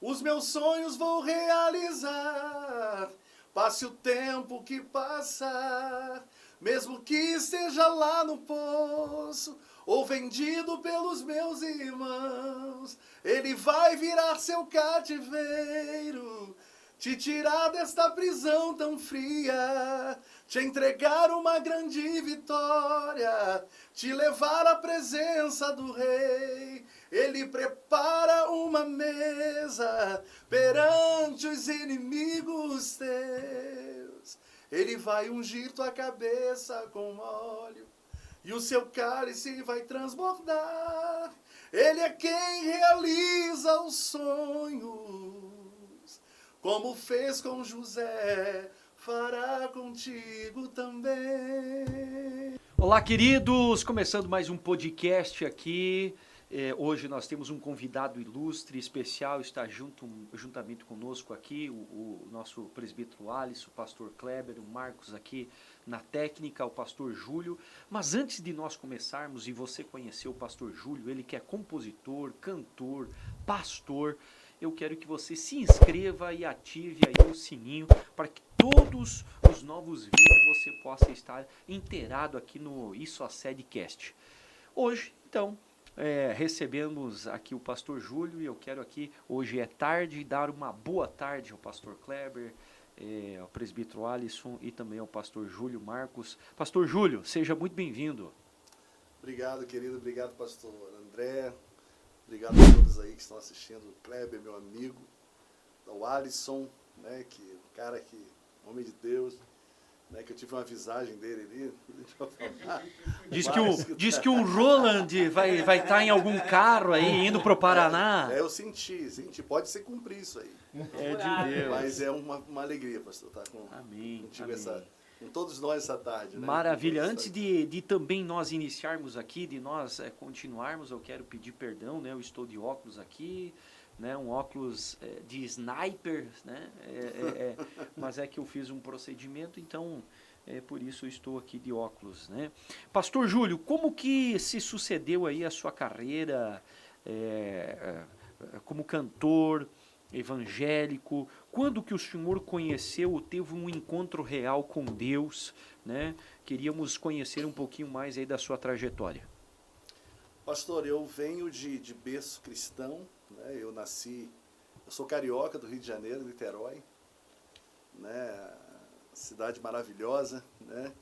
os meus sonhos vou realizar. Passe o tempo que passar, mesmo que esteja lá no poço, ou vendido pelos meus irmãos, ele vai virar seu cativeiro, te tirar desta prisão tão fria, te entregar uma grande vitória, te levar à presença do Rei. Ele prepara uma mesa perante os inimigos teus. Ele vai ungir tua cabeça com óleo e o seu cálice vai transbordar. Ele é quem realiza os sonhos, como fez com José, fará contigo também. Olá, queridos! Começando mais um podcast aqui. Hoje nós temos um convidado ilustre, especial, está juntamente conosco aqui, o nosso presbítero Alisson, o pastor Kleber, o Marcos aqui na técnica, o pastor Júlio. Mas antes de nós começarmos e você conhecer o pastor Júlio, ele que é compositor, cantor, pastor, eu quero que você se inscreva e ative aí o sininho para que todos os novos vídeos você possa estar inteirado aqui no Isso Acede Cast. Hoje, então, recebemos aqui o pastor Júlio e eu quero aqui, hoje é tarde, dar uma boa tarde ao pastor Kleber, ao presbítero Alisson e também ao pastor Júlio Marcos. Pastor Júlio, seja muito bem-vindo. Obrigado, querido. Obrigado, pastor André. Obrigado a todos aí que estão assistindo. O Kleber, meu amigo. O Alisson, né, homem de Deus, né, que eu tive uma visagem dele ali. Diz que o Roland vai estar em algum carro aí, indo para o Paraná. Eu senti. Pode ser cumprir isso aí. É de Deus. Mas é uma alegria, pastor, estar contigo com todos nós essa tarde. Né? Maravilha. Antes de também nós iniciarmos aqui, de nós continuarmos, eu quero pedir perdão, né? Eu estou de óculos aqui, né? Um óculos de sniper, né? Mas é que eu fiz um procedimento, então por isso eu estou aqui de óculos, né? Pastor Júlio, como que se sucedeu aí a sua carreira como cantor evangélico? Quando que o senhor conheceu, teve um encontro real com Deus, né? Queríamos conhecer um pouquinho mais aí da sua trajetória. Pastor, eu venho de berço cristão, né? Eu sou carioca do Rio de Janeiro, Niterói, né? Cidade maravilhosa, né?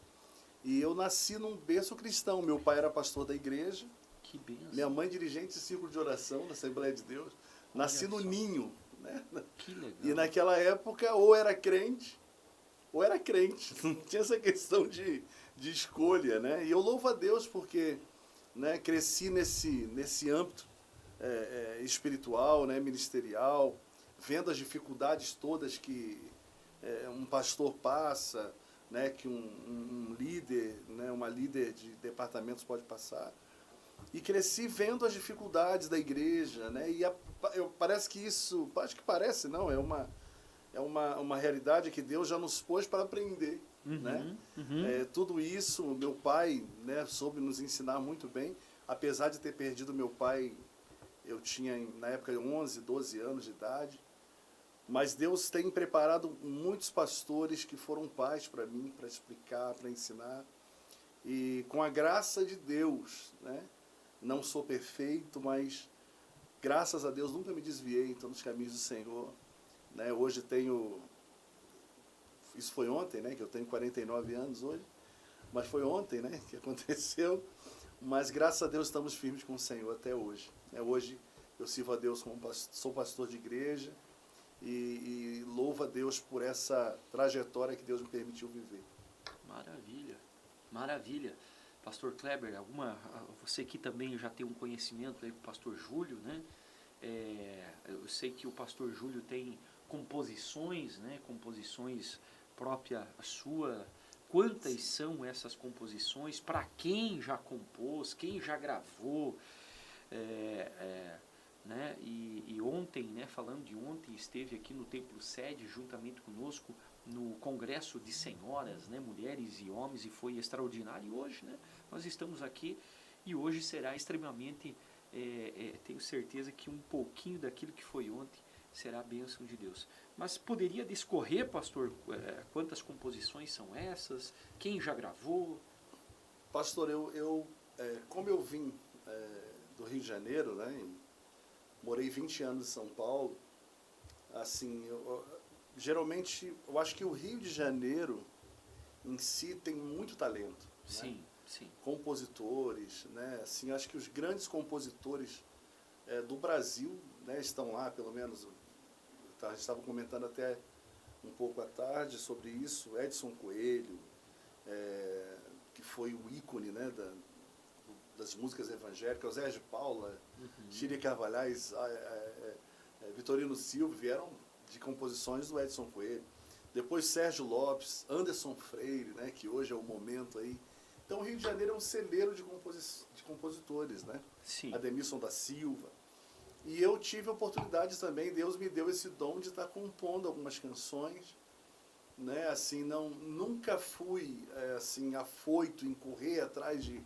E eu nasci num berço cristão. Meu pai era pastor da igreja. Que bênção. Minha mãe dirigente de círculo de oração da Assembleia de Deus. Nasci no ninho, né? Que legal. E naquela época ou era crente, não tinha essa questão de escolha, né? E eu louvo a Deus porque, né, cresci nesse âmbito espiritual, né, ministerial, vendo as dificuldades todas que um pastor passa, né, que um líder, né, uma líder de departamentos pode passar. E cresci vendo as dificuldades da igreja, né? E parece que isso, acho que parece, não, é uma realidade que Deus já nos pôs para aprender, né? Tudo isso, meu pai, né, soube nos ensinar muito bem. Apesar de ter perdido meu pai, eu tinha, na época, 11, 12 anos de idade. Mas Deus tem preparado muitos pastores que foram pais para mim, para explicar, para ensinar. E com a graça de Deus, né? Não sou perfeito, mas graças a Deus nunca me desviei então nos caminhos do Senhor, né? Hoje isso foi ontem, né, que eu tenho 49 anos hoje, mas foi ontem, né, que aconteceu, mas graças a Deus estamos firmes com o Senhor até hoje, né? Hoje eu sirvo a Deus sou pastor de igreja e louvo a Deus por essa trajetória que Deus me permitiu viver. Maravilha, maravilha. Pastor Kleber, você aqui também já tem um conhecimento aí com o pastor Júlio, né? Eu sei que o pastor Júlio tem composições, né? Composições própria sua. Quantas são essas composições? Para quem já compôs? Quem já gravou? Né? E ontem, né? Falando de ontem, esteve aqui no Templo Sede juntamente conosco no Congresso de Senhoras, né, mulheres e homens, e foi extraordinário. E hoje, né, nós estamos aqui e hoje será extremamente, tenho certeza que um pouquinho daquilo que foi ontem será a bênção de Deus. Mas poderia discorrer, pastor, quantas composições são essas? Quem já gravou? Pastor, como eu vim do Rio de Janeiro, né, e morei 20 anos em São Paulo, assim, geralmente, eu acho que o Rio de Janeiro em si tem muito talento. Sim, né? sim. Compositores, né? Assim, acho que os grandes compositores do Brasil, né, estão lá, pelo menos. A gente estava comentando até um pouco à tarde sobre isso. Edson Coelho, que foi o ícone, né, das músicas evangélicas, Zé de Paula, Chile Carvalhais, Vitorino Silva, vieram de composições do Edson Coelho. Depois Sérgio Lopes, Anderson Freire, né, que hoje é o momento aí. Então o Rio de Janeiro é um celeiro de compositores, né? Sim. Ademilson da Silva. E eu tive a oportunidade também, Deus me deu esse dom de estar compondo algumas canções, né? Assim, nunca fui assim afoito em correr atrás de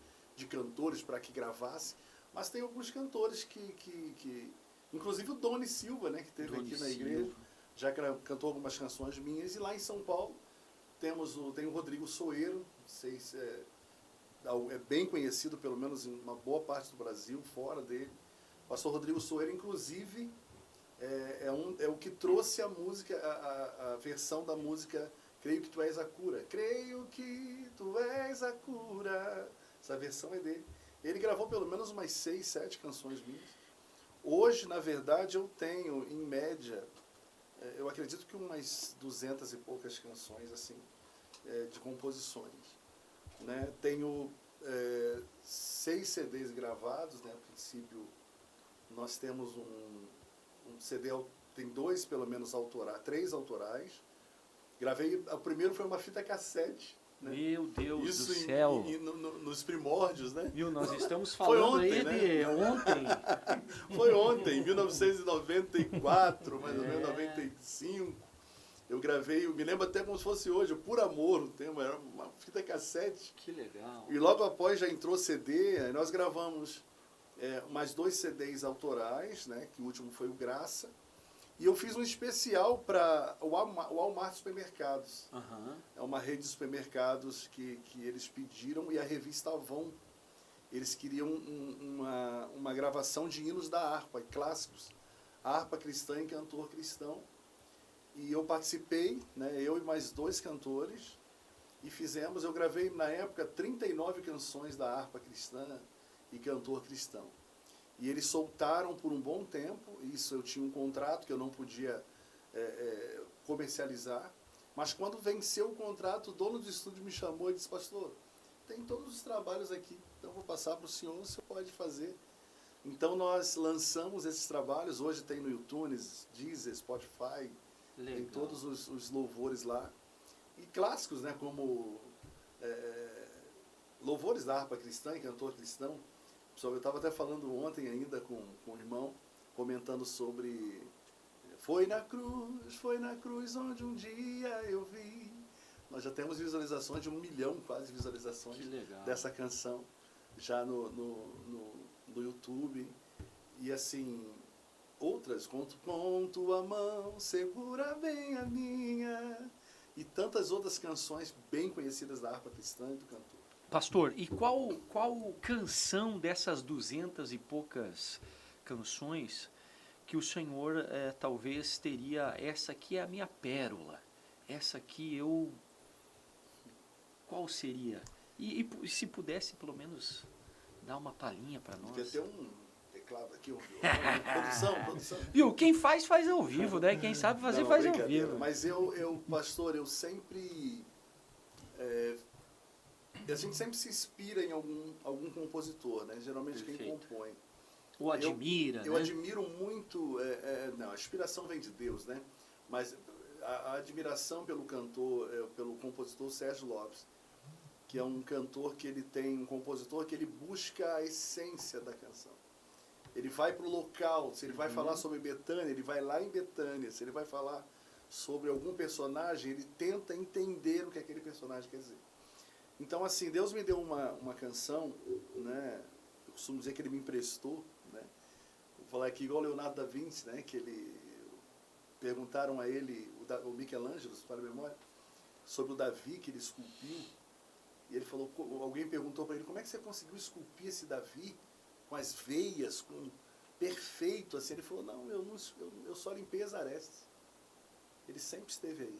cantores para que gravasse, mas tem alguns cantores que inclusive o Doni Silva, né, que esteve aqui na igreja, já cantou algumas canções minhas. E lá em São Paulo tem o Rodrigo Soeiro, não sei se é bem conhecido, pelo menos em uma boa parte do Brasil, fora dele. O pastor Rodrigo Soeiro, inclusive, é o que trouxe a música, a versão da música Creio que Tu És a Cura. Creio que Tu És a Cura. Essa versão é dele. Ele gravou pelo menos umas 6, 7 canções minhas. Hoje, na verdade, eu tenho, em média, eu acredito que umas 200 e poucas canções assim, de composições. Né? Tenho 6 CDs gravados, né? A princípio nós temos um CD, tem 2 pelo menos autorais, 3 autorais. Gravei, o primeiro foi uma fita cassete. Né? Meu Deus Isso do céu! Nos primórdios, né? Viu, nós estamos falando ontem, aí né? de ontem. Foi ontem, em 1994, mais ou menos, 95. Eu gravei, eu me lembro até como se fosse hoje, Por Amor, o tema, era uma fita cassete. Que legal. E logo após já entrou CD, aí nós gravamos mais 2 CDs autorais, né, que o último foi o Graça. E eu fiz um especial para o Walmart Supermercados. É uma rede de supermercados que eles pediram, e a revista Avon. Eles queriam uma gravação de hinos da harpa, clássicos. Harpa cristã e cantor cristão. E eu participei, né, eu e mais 2 cantores, e eu gravei na época 39 canções da harpa cristã e cantor cristão. E eles soltaram por um bom tempo, isso eu tinha um contrato que eu não podia comercializar, mas quando venceu o contrato, o dono do estúdio me chamou e disse: pastor, tem todos os trabalhos aqui, então eu vou passar para o senhor pode fazer. Então nós lançamos esses trabalhos, hoje tem no YouTube, Deezer, Spotify, legal. Tem todos os louvores lá. E clássicos, né, como louvores da harpa cristã e cantor cristão. Eu estava até falando ontem ainda com o irmão, comentando sobre foi na cruz onde um dia eu vi. Nós já temos visualizações de 1 milhão, quase visualizações dessa canção, já no YouTube. E assim, outras, com tua mão, segura bem a minha, e tantas outras canções bem conhecidas da harpa cristã e do cantor. Pastor, e qual canção dessas 200 e poucas canções que o senhor talvez teria, essa aqui é a minha pérola, essa aqui qual seria? E se pudesse pelo menos dar uma palhinha para nós. Quer ter um teclado aqui, produção. Viu, quem faz ao vivo, né? Quem sabe fazer, faz ao vivo. Mas pastor, eu sempre... a gente sempre se inspira em algum compositor, né? Geralmente quem compõe. O admira, eu né? admiro muito... não, a inspiração vem de Deus, né? Mas a admiração pelo cantor, pelo compositor Sérgio Lopes, que é um cantor um compositor que ele busca a essência da canção. Ele vai para o local, se ele vai falar sobre Betânia, ele vai lá em Betânia. Se ele vai falar sobre algum personagem, ele tenta entender o que aquele personagem quer dizer. Então, assim, Deus me deu uma canção, né? Eu costumo dizer que ele me emprestou, né? Vou falar aqui igual Leonardo da Vinci, né? Que perguntaram a ele, o Michelangelo, se para a memória, sobre o Davi que ele esculpiu. E ele falou, alguém perguntou para ele, como é que você conseguiu esculpir esse Davi com as veias, com perfeito assim? Ele falou, não, eu só limpei as arestas. Ele sempre esteve aí,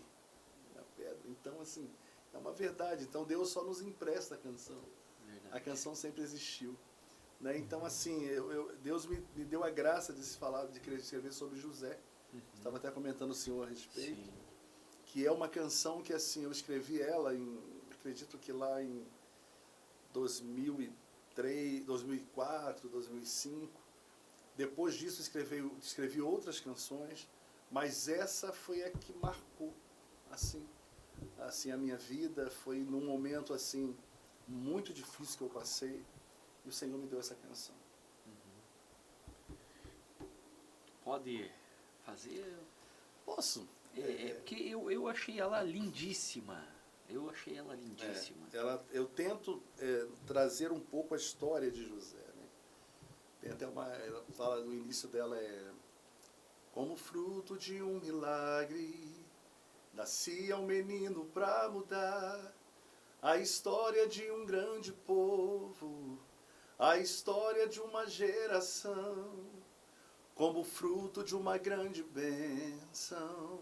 na pedra. Então, assim, é uma verdade. Então, Deus só nos empresta a canção. Verdade. A canção sempre existiu. Né? Então, assim, Deus me deu a graça de escrever sobre José. Estava até comentando o senhor a respeito. Sim. Que é uma canção que, assim, eu escrevi ela acredito que lá em 2003, 2004, 2005. Depois disso escrevi outras canções, mas essa foi a que marcou assim a minha vida. Foi num momento assim muito difícil que eu passei e o Senhor me deu essa canção. Pode fazer? Posso. Porque eu achei ela lindíssima. Eu tento trazer um pouco a história de José. Né? Tem até ela fala no início dela, como fruto de um milagre, nascia um menino para mudar a história de um grande povo, a história de uma geração. Como fruto de uma grande bênção,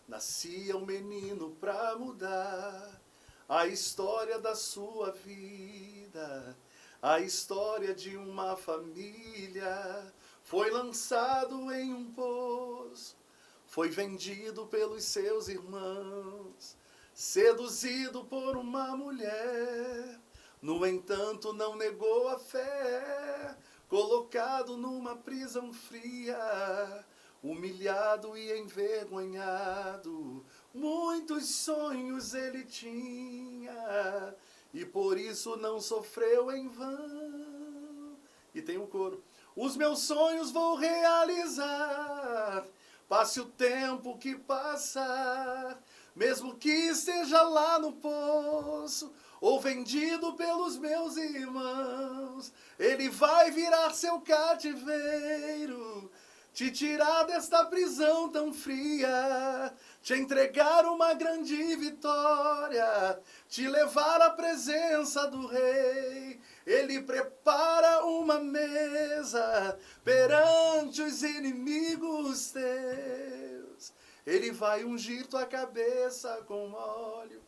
nascia um menino para mudar a história da sua vida, a história de uma família. Foi lançado em um poço, foi vendido pelos seus irmãos, seduzido por uma mulher. No entanto, não negou a fé, colocado numa prisão fria, humilhado e envergonhado. Muitos sonhos ele tinha e por isso não sofreu em vão. E tem um coro. Os meus sonhos vou realizar, passe o tempo que passar, mesmo que esteja lá no poço ou vendido pelos meus irmãos, ele vai virar seu cativeiro, te tirar desta prisão tão fria, te entregar uma grande vitória, te levar à presença do Rei. Ele prepara uma mesa perante os inimigos teus. Ele vai ungir tua cabeça com óleo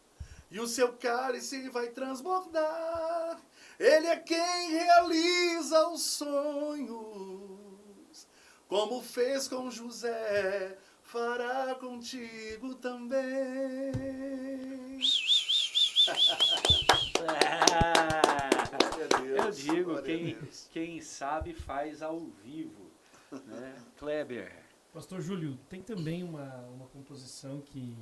e o seu cálice vai transbordar. Ele é quem realiza os sonhos, como fez com José, fará contigo também. Eu digo, quem sabe faz ao vivo. Né? Kleber. Pastor Júlio, tem também uma composição que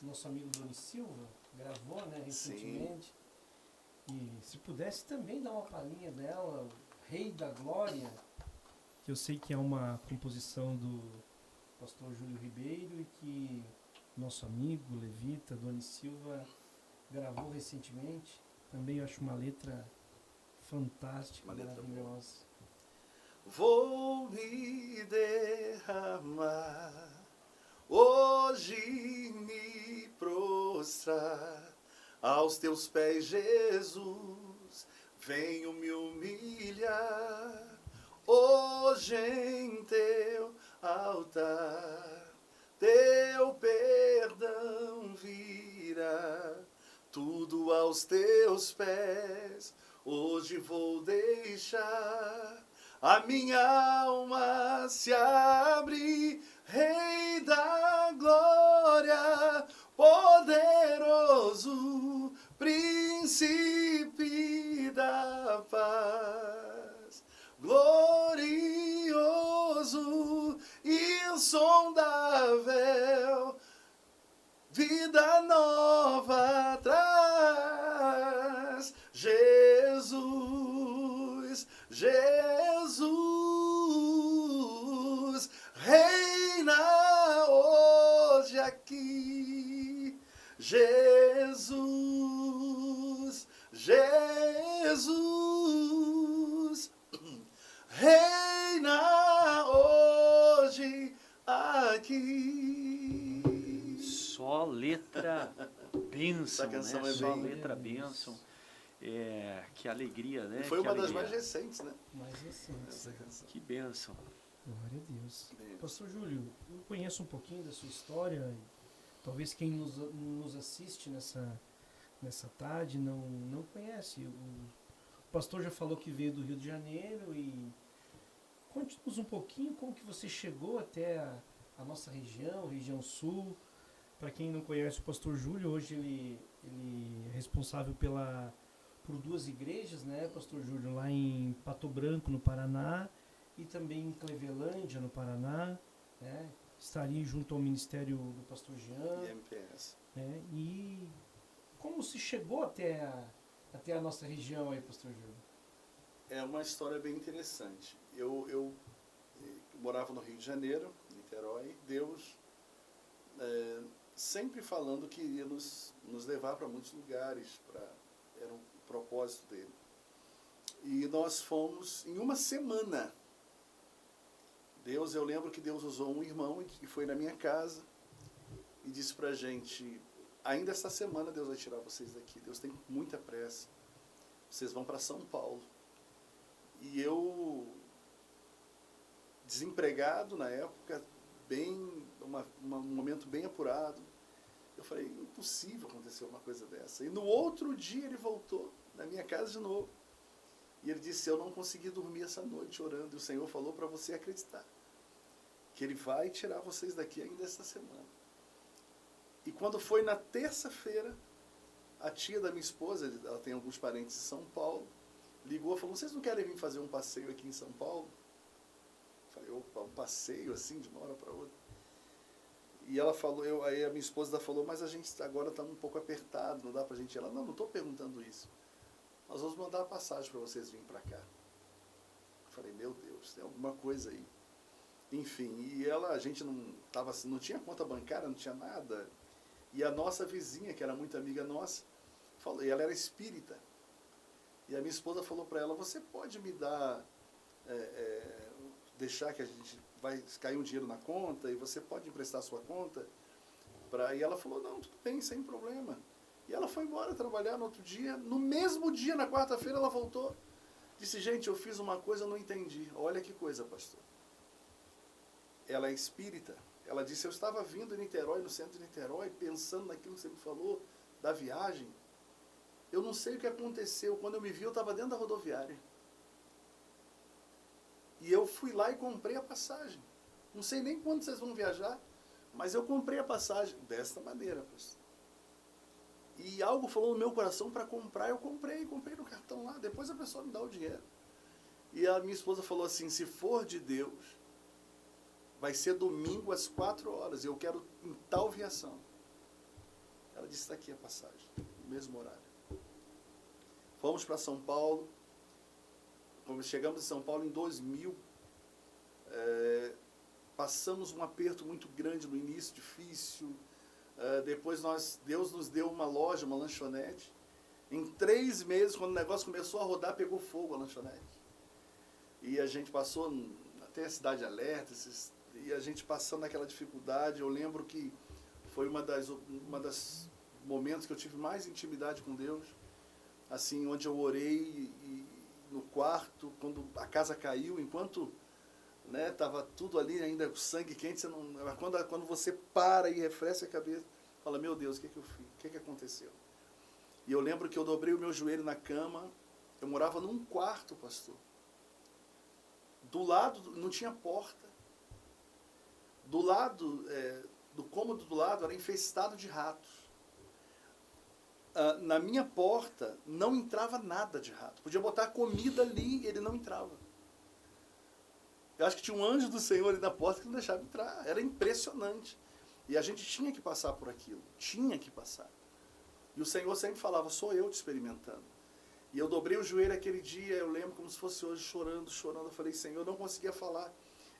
o nosso amigo Doni Silva gravou, né, recentemente. Sim. E se pudesse também dar uma palhinha dela, o Rei da Glória, que eu sei que é uma composição do pastor Júlio Ribeiro e que nosso amigo levita Doni Silva gravou recentemente. Também eu acho uma letra fantástica, maravilhosa. Vou me derramar, hoje me prostrar aos teus pés, Jesus, venho me humilhar. Hoje em teu altar, teu perdão virá, tudo aos teus pés, hoje vou deixar. A minha alma se abre, Rei da Glória, poderoso, Príncipe da paz, glorioso, insondável, vida nova traz, Jesus, Jesus, reina hoje aqui, Jesus, Jesus, reina hoje aqui. aqui. Só letra bênção, Essa canção né? é Só bem- letra bênção. Que alegria, né? E foi Que uma das alegria. mais recentes, né? Mais recente. Essa canção. Que bênção. Glória a Deus. Bem, Pastor Júlio, eu conheço um pouquinho da sua história. Talvez quem nos assiste nessa tarde não conhece. O pastor já falou que veio do Rio de Janeiro e conte-nos um pouquinho como que você chegou até a nossa região sul. Para quem não conhece o pastor Júlio, hoje ele é responsável por 2 igrejas, né, pastor Júlio, lá em Pato Branco, no Paraná, e também em Clevelândia, no Paraná, né? Estaria junto ao ministério do pastor Jean, E MPS. né? E como se chegou até a nossa região aí, pastor Júlio? É uma história bem interessante. Eu morava no Rio de Janeiro, em Niterói. Deus sempre falando que iria nos levar para muitos lugares. Era um propósito dele. E nós fomos em uma semana. Eu lembro que Deus usou um irmão que foi na minha casa e disse pra gente: ainda esta semana Deus vai tirar vocês daqui. Deus tem muita pressa. Vocês vão para São Paulo. E eu, desempregado na época, um momento bem apurado, eu falei: impossível acontecer uma coisa dessa. E no outro dia ele voltou na minha casa de novo. E ele disse: eu não consegui dormir essa noite orando. E o Senhor falou para você acreditar que Ele vai tirar vocês daqui ainda esta semana. E quando foi na terça-feira, a tia da minha esposa, ela tem alguns parentes em São Paulo, ligou e falou: vocês não querem vir fazer um passeio aqui em São Paulo? Eu falei: opa, um passeio assim, de uma hora para outra? E ela falou, aí a minha esposa falou: mas a gente agora está um pouco apertado, não dá para a gente ir lá. Não estou perguntando isso. Nós vamos mandar a passagem para vocês virem para cá. Eu falei: meu Deus, tem alguma coisa aí. Enfim, e a gente não tinha conta bancária, não tinha nada. E a nossa vizinha, que era muito amiga nossa, falou, e ela era espírita. E a minha esposa falou para ela: você pode me dar, deixar que a gente vai cair um dinheiro na conta e você pode emprestar a sua conta? E ela falou: não, tudo bem, sem problema. E ela foi embora trabalhar no outro dia. No mesmo dia, na quarta-feira, ela voltou. Disse: gente, eu fiz uma coisa, eu não entendi. Olha que coisa, pastor. Ela é espírita. Ela disse: eu estava vindo em Niterói, no centro de Niterói, pensando naquilo que você me falou, da viagem. Eu não sei o que aconteceu. Quando eu me vi, eu estava dentro da rodoviária. E eu fui lá e comprei a passagem. Não sei nem quando vocês vão viajar, mas eu comprei a passagem desta maneira, pastor. E algo falou no meu coração para comprar, eu comprei no cartão lá, depois a pessoa me dá o dinheiro. E a minha esposa falou assim: se for de Deus, vai ser domingo às 4 horas, eu quero em tal viação. Ela disse: está aqui a passagem, no mesmo horário. Fomos para São Paulo. Quando chegamos em São Paulo em 2000, passamos um aperto muito grande no início, difícil. Depois Deus nos deu uma loja, uma lanchonete. Em 3 meses, quando o negócio começou a rodar, pegou fogo a lanchonete. E a gente passou até a Cidade Alerta, e a gente passando naquela dificuldade. Eu lembro que foi uma das momentos que eu tive mais intimidade com Deus, assim, onde eu orei no quarto, quando a casa caiu, enquanto estava tudo ali ainda, sangue quente, quando você para e refresca a cabeça, fala: meu Deus, o que eu fiz? O que aconteceu? E eu lembro que eu dobrei o meu joelho na cama. Eu morava num quarto, pastor. Do lado, não tinha porta. Do lado, do cômodo do lado, era infestado de ratos. Na minha porta não entrava nada de rato. Podia botar comida ali e ele não entrava. Eu acho que tinha um anjo do Senhor ali na porta que não deixava entrar. Era impressionante. E a gente tinha que passar por aquilo. Tinha que passar. E o Senhor sempre falava: sou eu te experimentando. E eu dobrei o joelho aquele dia, eu lembro como se fosse hoje, chorando. Eu falei: Senhor, eu não conseguia falar.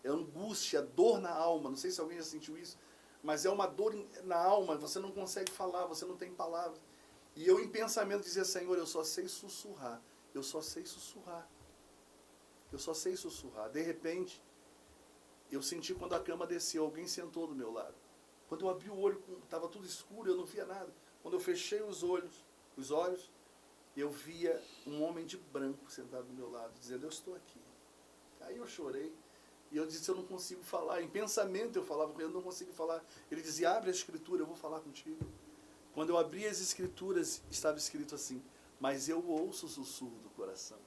É angústia, dor na alma. Não sei se alguém já sentiu isso, mas é uma dor na alma. Você não consegue falar, você não tem palavras. E eu, em pensamento, dizia: Senhor, eu só sei sussurrar. Eu só sei sussurrar. Eu só sei sussurrar. De repente, eu senti quando a cama desceu, alguém sentou do meu lado. Quando eu abri o olho, estava tudo escuro, eu não via nada. Quando eu fechei os olhos, eu via um homem de branco sentado do meu lado, dizendo, eu estou aqui. Aí eu chorei, e eu disse, eu não consigo falar. Em pensamento eu falava com ele, eu não consigo falar. Ele dizia, abre a escritura, eu vou falar contigo. Quando eu abri as escrituras, estava escrito assim, mas eu ouço o sussurro do coração.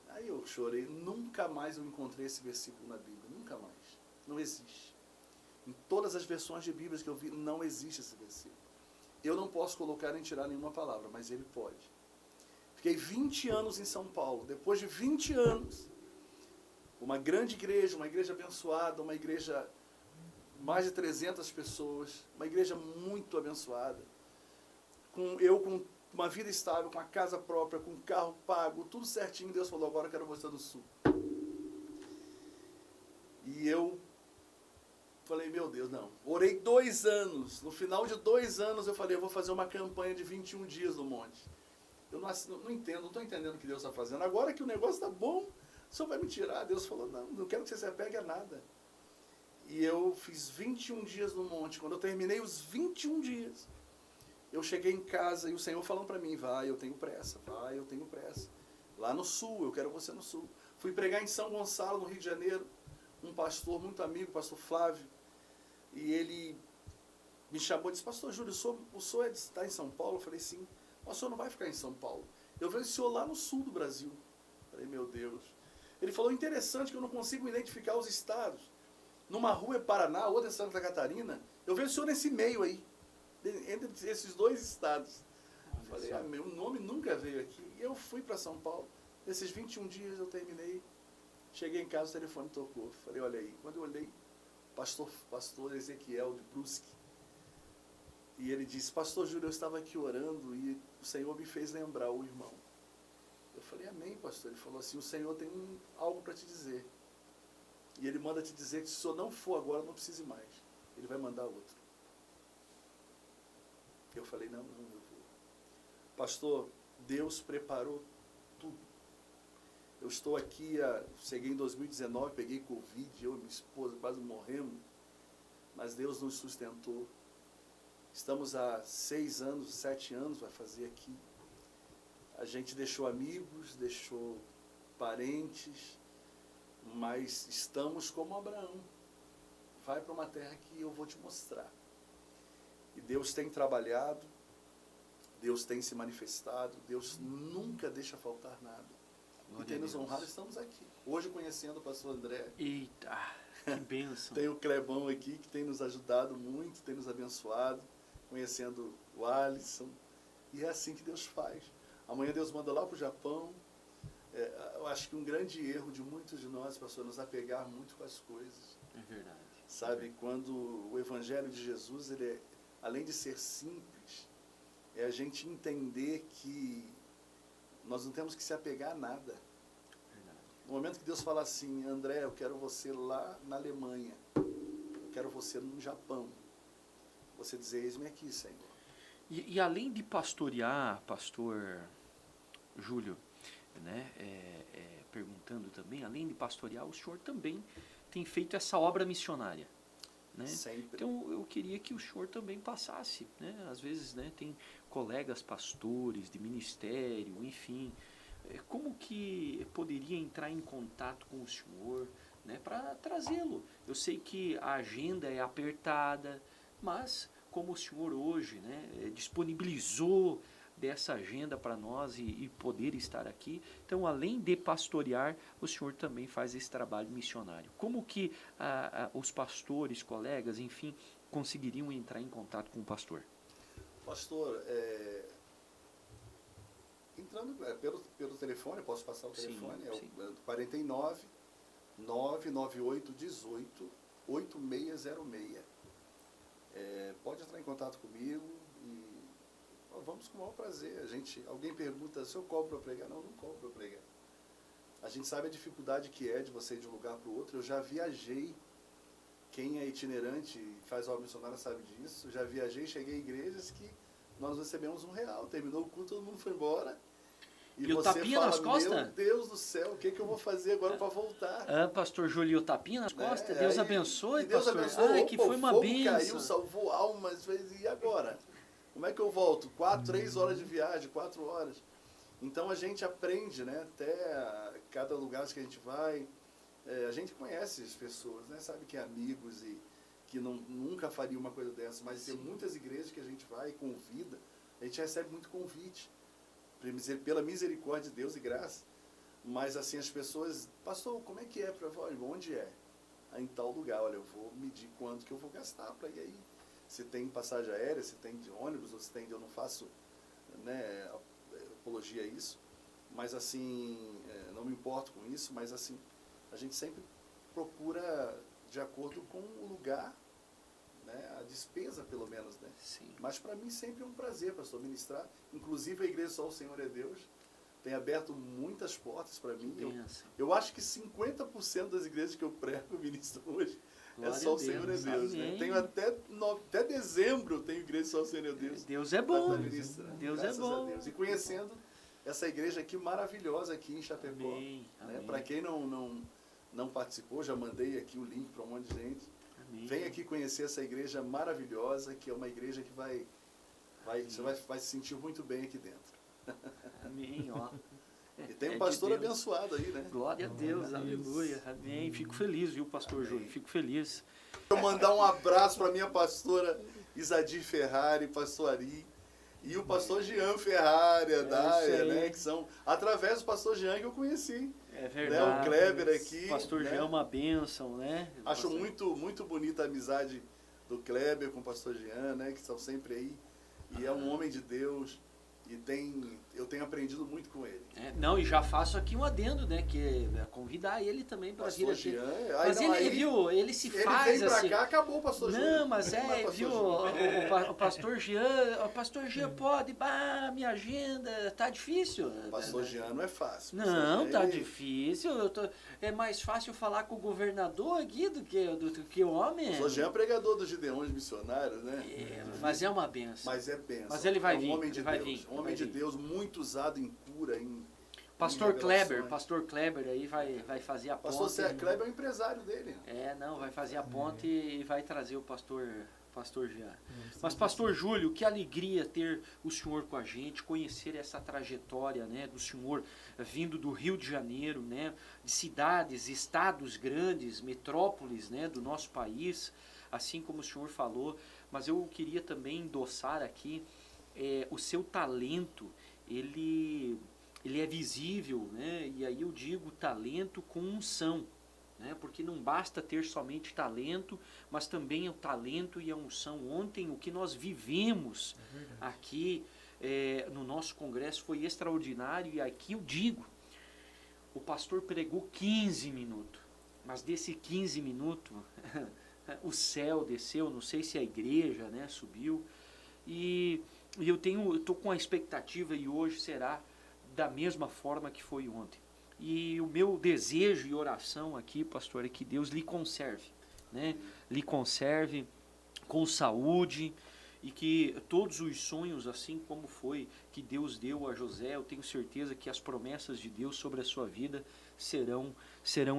Aí eu chorei, nunca mais eu encontrei esse versículo na Bíblia, nunca mais. Não existe. Em todas as versões de Bíblia que eu vi, não existe esse versículo. Eu não posso colocar nem tirar nenhuma palavra, mas ele pode. Fiquei 20 anos em São Paulo. Depois de 20 anos, uma grande igreja, uma igreja abençoada, uma igreja mais de 300 pessoas, uma igreja muito abençoada. Com uma vida estável, com a casa própria, com o carro pago, tudo certinho. Deus falou, agora eu quero você do Sul. E eu falei, meu Deus, não. Orei 2 anos. No final de 2 anos eu falei, eu vou fazer uma campanha de 21 dias no monte. Eu não entendo, não estou entendendo o que Deus está fazendo. Agora que o negócio está bom, o Senhor vai me tirar. Deus falou, não quero que você se apegue a nada. E eu fiz 21 dias no monte. Quando eu terminei os 21 dias, eu cheguei em casa e o Senhor falando para mim, vai, eu tenho pressa, vai, eu tenho pressa. Lá no Sul, eu quero você no Sul. Fui pregar em São Gonçalo, no Rio de Janeiro, um pastor muito amigo, o pastor Flávio, e ele me chamou e disse, pastor Júlio, o senhor está em São Paulo? Eu falei, sim. Mas o senhor não vai ficar em São Paulo. Eu vejo o senhor lá no sul do Brasil. Eu falei, meu Deus. Ele falou, interessante que eu não consigo identificar os estados. Numa rua é Paraná, outra é Santa Catarina. Eu vejo o senhor nesse meio aí, entre esses 2 estados. Eu falei, meu nome nunca veio aqui. E eu fui para São Paulo. Nesses 21 dias eu terminei. Cheguei em casa, o telefone tocou. Falei, olha aí. Quando eu olhei, pastor Ezequiel de Brusque. E ele disse, pastor Júlio, eu estava aqui orando e o Senhor me fez lembrar o irmão. Eu falei, amém, pastor. Ele falou assim, o Senhor tem algo para te dizer. E ele manda te dizer que se o senhor não for agora, não precise mais. Ele vai mandar outro. Eu falei, não, eu vou. Pastor, Deus preparou tudo. Eu estou aqui, cheguei em 2019, peguei Covid, eu e minha esposa quase morremos, mas Deus nos sustentou. Estamos há 6 anos, 7 anos, vai fazer aqui. A gente deixou amigos, deixou parentes, mas estamos como Abraão. Vai para uma terra que eu vou te mostrar. E Deus tem trabalhado, Deus tem se manifestado, Deus nunca deixa faltar nada. Glória e tem nos a Deus. honrado, estamos aqui. Hoje conhecendo o pastor André. Eita, que bênção. Tem o Clebão aqui que tem nos ajudado muito, tem nos abençoado, conhecendo o Alisson. E é assim que Deus faz. Amanhã Deus manda lá para o Japão. Eu acho que um grande erro de muitos de nós, pastor, nos apegar muito com as coisas. É verdade. Sabe, quando o Evangelho de Jesus, ele é, além de ser simples, é a gente entender que nós não temos que se apegar a nada. Verdade. No momento que Deus fala assim, André, eu quero você lá na Alemanha, eu quero você no Japão, você dizer, eis-me aqui, Senhor. E além de pastorear, pastor Júlio, né, perguntando também, além de pastorear, o senhor também tem feito essa obra missionária. Né? Sempre. Então eu queria que o senhor também passasse, né? Às vezes, né, tem colegas pastores de ministério, enfim, como que poderia entrar em contato com o senhor, né, para trazê-lo? Eu sei que a agenda é apertada, mas como o senhor hoje, né, disponibilizou dessa agenda para nós e poder estar aqui, então além de pastorear, o senhor também faz esse trabalho missionário. Como que os pastores, colegas, enfim, conseguiriam entrar em contato com o pastor? Pastor, entrando pelo telefone, eu posso passar o telefone, sim. É o 49 998 18 8606. Pode entrar em contato comigo e vamos com o maior prazer. Alguém pergunta, se eu cobro para pregar? Não, não cobro para pregar. A gente sabe a dificuldade que é de você ir de um lugar para o outro. Eu já viajei, quem é itinerante e faz obra missionária sabe disso, eu já viajei, cheguei em igrejas que nós recebemos R$1, terminou o culto, todo mundo foi embora, E o você tapinha fala, nas costas? meu Deus do céu, o que eu vou fazer agora para voltar? Ah, pastor Júlio, e o tapinha nas costas? Deus Aí, abençoe, e Deus pastor. abençoe. Ai, Opa, que foi uma o fogo bênção. caiu, salvou almas. E agora? Como é que eu volto? 3 horas de viagem, 4 horas. Então a gente aprende, né? Até cada lugar que a gente vai, a gente conhece as pessoas, né? Sabe que é amigos e que nunca faria uma coisa dessa. Mas tem muitas igrejas que a gente vai e convida, a gente recebe muito convite. Pela misericórdia de Deus e graça. Mas assim, as pessoas, pastor, como é que é para você? Onde é? Em tal lugar, olha, eu vou medir quanto que eu vou gastar para ir aí. Se tem passagem aérea, se tem de ônibus, ou se tem de... Eu não faço, né, apologia a isso, mas assim, não me importo com isso, mas assim, a gente sempre procura de acordo com o lugar, né, a despesa pelo menos, né? Sim. Mas para mim sempre é um prazer, pastor, ministrar. Inclusive a igreja Só o Senhor é Deus tem aberto muitas portas para mim. Eu acho que 50% das igrejas que eu prego, eu ministro hoje, Glória Só o Senhor é Deus. Né? Tenho até dezembro, eu tenho igreja Só o Senhor é Deus. Deus é bom. Deus é bom. E conhecendo essa igreja aqui maravilhosa aqui em Chapecó. Amém. Né? Para quem não participou, já mandei aqui o link para um monte de gente. Amém. Vem aqui conhecer essa igreja maravilhosa, que é uma igreja que você vai se sentir muito bem aqui dentro. Amém, ó. E tem um pastor abençoado aí, né? Glória a Deus, aleluia, amém. Fico feliz, viu, pastor Júlio? Fico feliz. Eu mandar um abraço para minha pastora Isadir Ferrari, pastor Ari, e o pastor Jean Ferrari, a Daia, né? Que são, através do pastor Jean que eu conheci. É verdade. Né? O Kleber aqui. O pastor né? Jean é uma bênção, né? Acho muito bonita a amizade do Kleber com o pastor Jean, né? Que estão sempre aí. E é um homem de Deus. E eu tenho aprendido muito com ele. Não, e já faço aqui um adendo, né? Que é convidar ele também para vir aqui. Jean, mas ele, viu, ele se faz ele vem pra assim. Cá, acabou o pastor Jean. Não, mas viu, o pastor Jean pode, minha agenda tá difícil. O pastor Jean não é fácil. Não, tá difícil. É mais fácil falar com o governador aqui do que o homem. O pastor Jean é pregador dos Gideões missionários, né? Mas é uma benção. Mas é benção. Mas ele vai vir. Um homem de vai Deus. Vir. Um homem de Deus muito usado em cura, Pastor Kleber aí vai fazer a ponte. Pastor Kleber é o empresário dele. Vai fazer a ponte e vai trazer o pastor Jean. Mas pastor Júlio, que alegria ter o senhor com a gente, conhecer essa trajetória, né, do senhor vindo do Rio de Janeiro, né, de cidades, estados grandes, metrópoles, né, do nosso país, assim como o senhor falou. Mas eu queria também endossar aqui o seu talento, ele é visível, né? E aí eu digo talento com unção, né? Porque não basta ter somente talento, mas também o talento e a unção. Ontem o que nós vivemos aqui no nosso congresso foi extraordinário, e aqui eu digo, o pastor pregou 15 minutos, mas desse 15 minutos o céu desceu, não sei se a igreja, né, subiu, e eu estou com a expectativa, e hoje será da mesma forma que foi ontem. E o meu desejo e oração aqui, pastor, é que Deus lhe conserve, né? Lhe conserve com saúde, e que todos os sonhos, assim como foi que Deus deu a José, eu tenho certeza que as promessas de Deus sobre a sua vida serão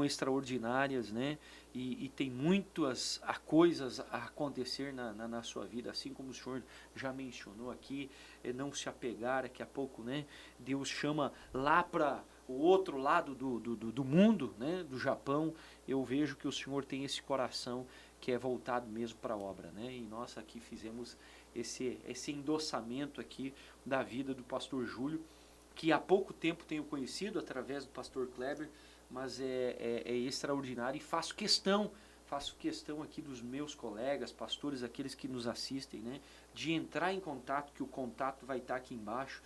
extraordinárias, né? E tem muitas coisas a acontecer na sua vida, assim como o senhor já mencionou aqui, não se apegar, daqui a pouco, né? Deus chama lá para o outro lado do mundo, né? Do Japão. Eu vejo que o senhor tem esse coração que é voltado mesmo para a obra, né? E nós aqui fizemos esse endossamento aqui da vida do pastor Júlio, que há pouco tempo tenho conhecido através do pastor Kleber, mas é extraordinário, e faço questão aqui dos meus colegas, pastores, aqueles que nos assistem, né, de entrar em contato, que o contato vai estar aqui embaixo,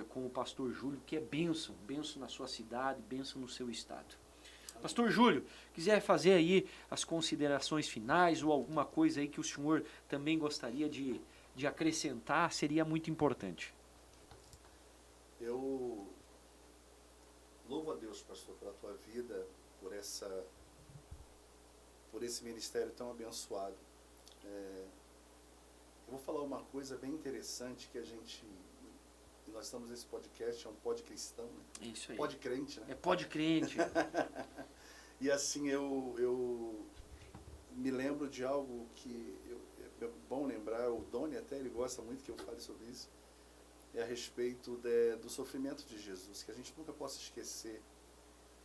com o pastor Júlio, que é bênção na sua cidade, bênção no seu estado. Pastor Júlio, quiser fazer aí as considerações finais, ou alguma coisa aí que o senhor também gostaria de acrescentar, seria muito importante. Eu louvo a Deus, pastor, pela tua vida, por esse ministério tão abençoado. Eu vou falar uma coisa bem interessante que a gente nós estamos nesse podcast, é um pod cristão, né? Isso aí. Pod crente, né? É pod crente. E assim, eu me lembro de algo que é bom lembrar, o Doni até, ele gosta muito que eu fale sobre isso, é a respeito do sofrimento de Jesus, que a gente nunca possa esquecer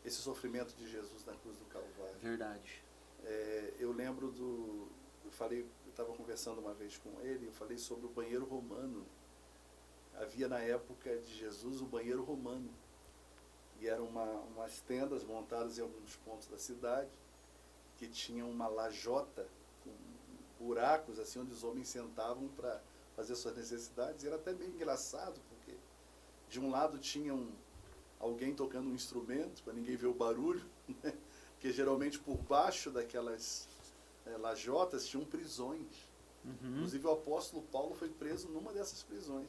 esse sofrimento de Jesus na cruz do Calvário. Verdade. Eu lembro eu estava conversando uma vez com ele, eu falei sobre o banheiro romano. Havia na época de Jesus o banheiro romano, e eram umas tendas montadas em alguns pontos da cidade, que tinham uma lajota com buracos assim onde os homens sentavam para fazer suas necessidades. E era até bem engraçado, porque de um lado tinha alguém tocando um instrumento para ninguém ver o barulho, né? Porque geralmente por baixo daquelas lajotas tinham prisões. Inclusive o apóstolo Paulo foi preso numa dessas prisões.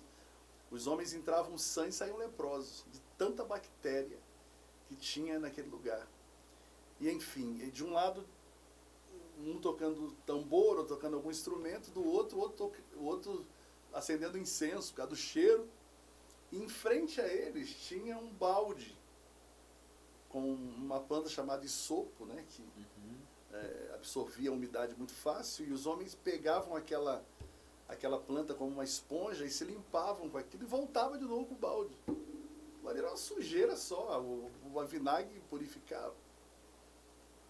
Os homens entravam sãs e saíam leprosos, de tanta bactéria que tinha naquele lugar. E enfim, de um lado, um tocando tambor ou tocando algum instrumento, do outro, o outro acendendo incenso, por causa do cheiro. E em frente a eles tinha um balde com uma planta chamada isopo, né, que absorvia a umidade muito fácil, e os homens pegavam aquela planta como uma esponja e se limpavam com aquilo e voltavam de novo com o balde. Ali era uma sujeira só, o vinagre purificava.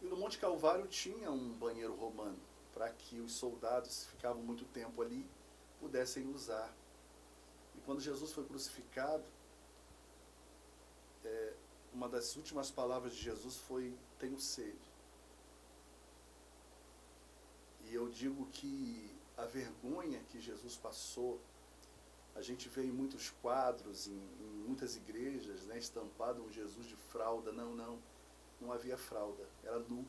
E no Monte Calvário tinha um banheiro romano, para que os soldados que ficavam muito tempo ali pudessem usar. E quando Jesus foi crucificado, uma das últimas palavras de Jesus foi: tenho sede. E eu digo que a vergonha que Jesus passou, a gente vê em muitos quadros, em muitas igrejas, né, estampado um Jesus de fralda. Não havia fralda, era nu.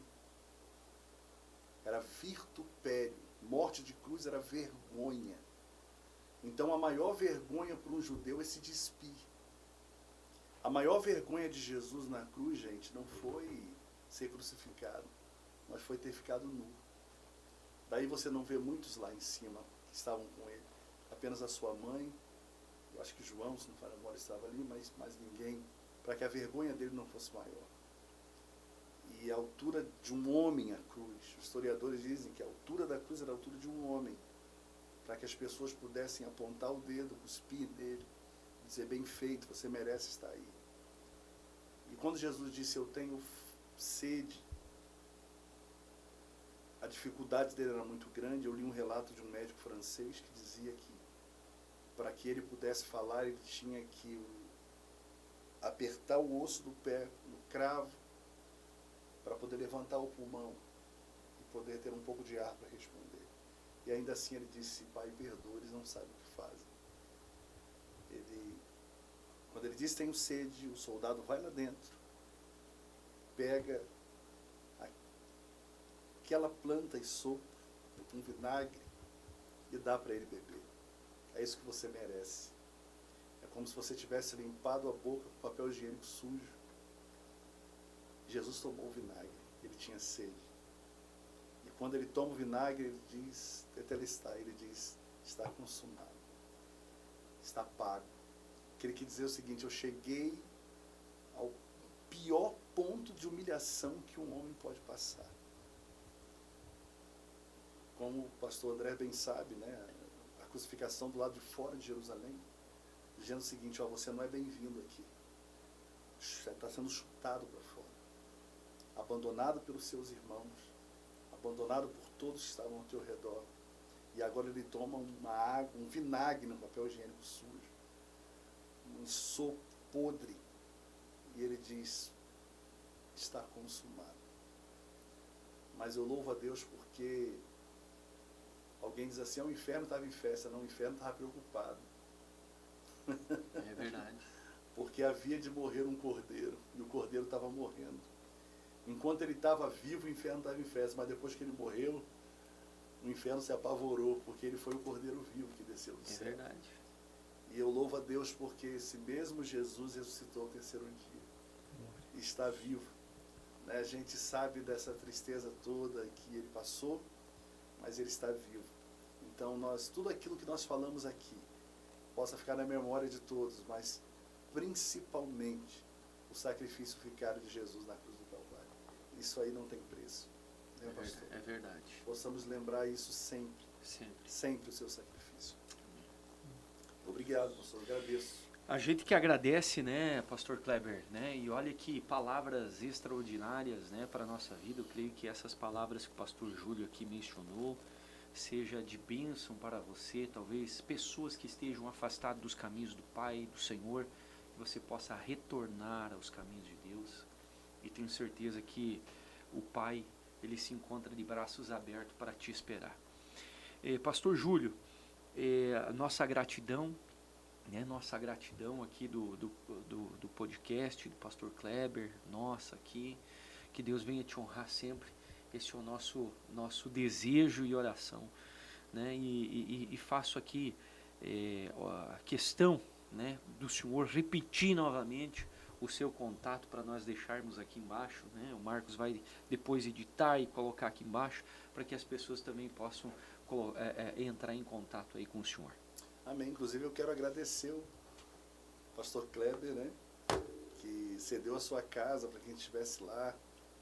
Era virtupério. Morte de cruz era vergonha. Então a maior vergonha para um judeu é se despir. A maior vergonha de Jesus na cruz, gente, não foi ser crucificado, mas foi ter ficado nu. Daí você não vê muitos lá em cima que estavam com ele. Apenas a sua mãe, eu acho que João, se não for agora, estava ali, mas mais ninguém, para que a vergonha dele não fosse maior. E a altura de um homem a cruz, os historiadores dizem que a altura da cruz era a altura de um homem, para que as pessoas pudessem apontar o dedo, cuspir nele, dizer: bem feito, você merece estar aí. E quando Jesus disse: eu tenho sede, a dificuldade dele era muito grande. Eu li um relato de um médico francês que dizia que para que ele pudesse falar, ele tinha que apertar o osso do pé no cravo para poder levantar o pulmão e poder ter um pouco de ar para responder. E ainda assim ele disse: Pai, perdoa, eles não sabem o que fazem. Quando ele disse: tenho sede, o soldado vai lá dentro, pega aquela planta e sopa com vinagre e dá para ele beber. É isso que você merece. É como se você tivesse limpado a boca com papel higiênico sujo. Jesus tomou o vinagre, ele tinha sede. E quando ele toma o vinagre, ele diz: tetelestai, ele diz: está consumado, está pago. Ele quer dizer o seguinte: eu cheguei ao pior ponto de humilhação que um homem pode passar. Como o pastor André bem sabe, né, a crucificação do lado de fora de Jerusalém, dizendo o seguinte: você não é bem-vindo aqui. Está sendo chutado para fora, abandonado pelos seus irmãos, abandonado por todos que estavam ao teu redor. E agora ele toma uma água, um vinagre no papel higiênico sujo, um sopo podre, e ele diz: está consumado. Mas eu louvo a Deus porque alguém diz assim: o inferno estava em festa. Não, o inferno estava preocupado. É verdade. Porque havia de morrer um cordeiro, e o cordeiro estava morrendo. Enquanto ele estava vivo, o inferno estava em festa, mas depois que ele morreu, o inferno se apavorou, porque ele foi o cordeiro vivo que desceu do céu. É verdade. E eu louvo a Deus porque esse mesmo Jesus ressuscitou ao terceiro dia. E está vivo. A gente sabe dessa tristeza toda que ele passou, mas ele está vivo. Então tudo aquilo que nós falamos aqui, possa ficar na memória de todos, mas principalmente o sacrifício vicário de Jesus na cruz do Calvário. Isso aí não tem preço, né, pastor? É verdade. Possamos lembrar isso sempre, sempre o seu sacrifício. Obrigado, pastor, agradeço. A gente que agradece, né, pastor Kleber, né, e olha que palavras extraordinárias, né, para a nossa vida. Eu creio que essas palavras que o pastor Júlio aqui mencionou seja de bênção para você, talvez pessoas que estejam afastadas dos caminhos do Pai, do Senhor, que você possa retornar aos caminhos de Deus. E tenho certeza que o Pai, ele se encontra de braços abertos para te esperar. Pastor Júlio, nossa gratidão, né, nossa gratidão aqui do podcast, do pastor Kleber, nossa aqui, que Deus venha te honrar sempre. Esse é o nosso desejo e oração, né? E faço aqui a questão, né, do senhor repetir novamente o seu contato para nós deixarmos aqui embaixo, né? O Marcos vai depois editar e colocar aqui embaixo para que as pessoas também possam entrar em contato aí com o senhor. Amém. Inclusive eu quero agradecer o pastor Kleber, né, que cedeu a sua casa para que a gente estivesse lá.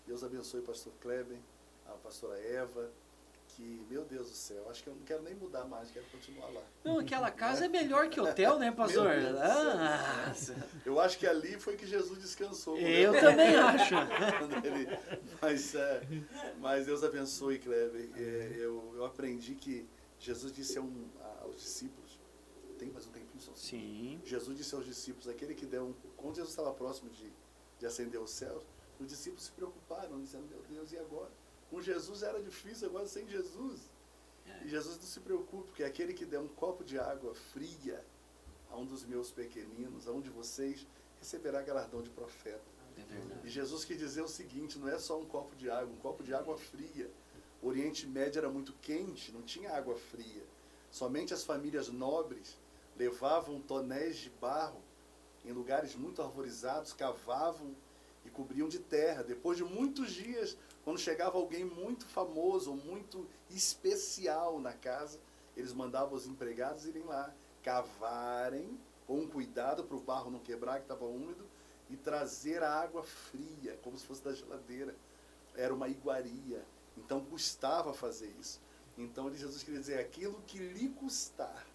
Deus abençoe o pastor Kleber, a pastora Eva, que, meu Deus do céu, acho que eu não quero nem mudar mais, quero continuar lá. Não, aquela casa é melhor que hotel, né, pastor? Eu acho que ali foi que Jesus descansou. Eu também acho. Mas Deus abençoe, Kleber. Eu aprendi que Jesus disse aos discípulos, tem mais um tempinho só? Sim. Jesus disse aos discípulos, aquele que quando Jesus estava próximo de ascender aos céus, os discípulos se preocuparam, dizendo, meu Deus, e agora? Com Jesus era difícil, agora sem Jesus. E Jesus não se preocupe, porque aquele que der um copo de água fria a um dos meus pequeninos, a um de vocês, receberá galardão de profeta. É verdade. E Jesus quis dizer o seguinte, não é só um copo de água fria. O Oriente Médio era muito quente, não tinha água fria. Somente as famílias nobres levavam tonéis de barro em lugares muito arborizados, cavavam e cobriam de terra. Depois de muitos dias, quando chegava alguém muito famoso ou muito especial na casa, eles mandavam os empregados irem lá, cavarem com cuidado para o barro não quebrar, que estava úmido, e trazer a água fria, como se fosse da geladeira. Era uma iguaria. Então custava fazer isso. Então Jesus queria dizer, aquilo que lhe custar,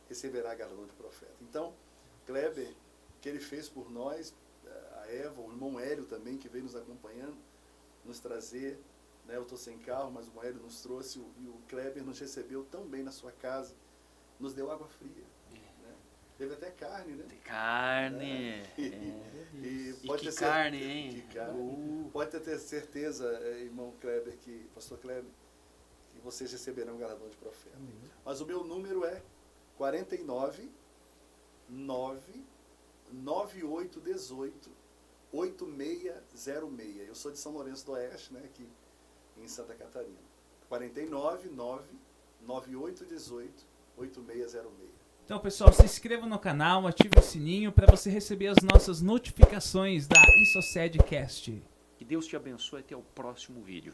receberá galardão de profeta. Então, Kleber, o que ele fez por nós, a Eva, o irmão Hélio também, que veio nos acompanhando, nos trazer, né, eu estou sem carro, mas o Hélio nos trouxe, e o Kleber nos recebeu tão bem na sua casa, nos deu água fria. Né? Teve até carne, né? Tem carne. E pode ter carne, hein? Que carne. Pode ter certeza, irmão Kleber, pastor Kleber, que vocês receberão galardão de profeta. Amém. Mas o meu número é 49 9 9818 8606. Eu sou de São Lourenço do Oeste, né, aqui em Santa Catarina. 49 9 9818 8606. Então, pessoal, se inscreva no canal, ative o sininho para você receber as nossas notificações da InSocedCast. Que Deus te abençoe, até o próximo vídeo.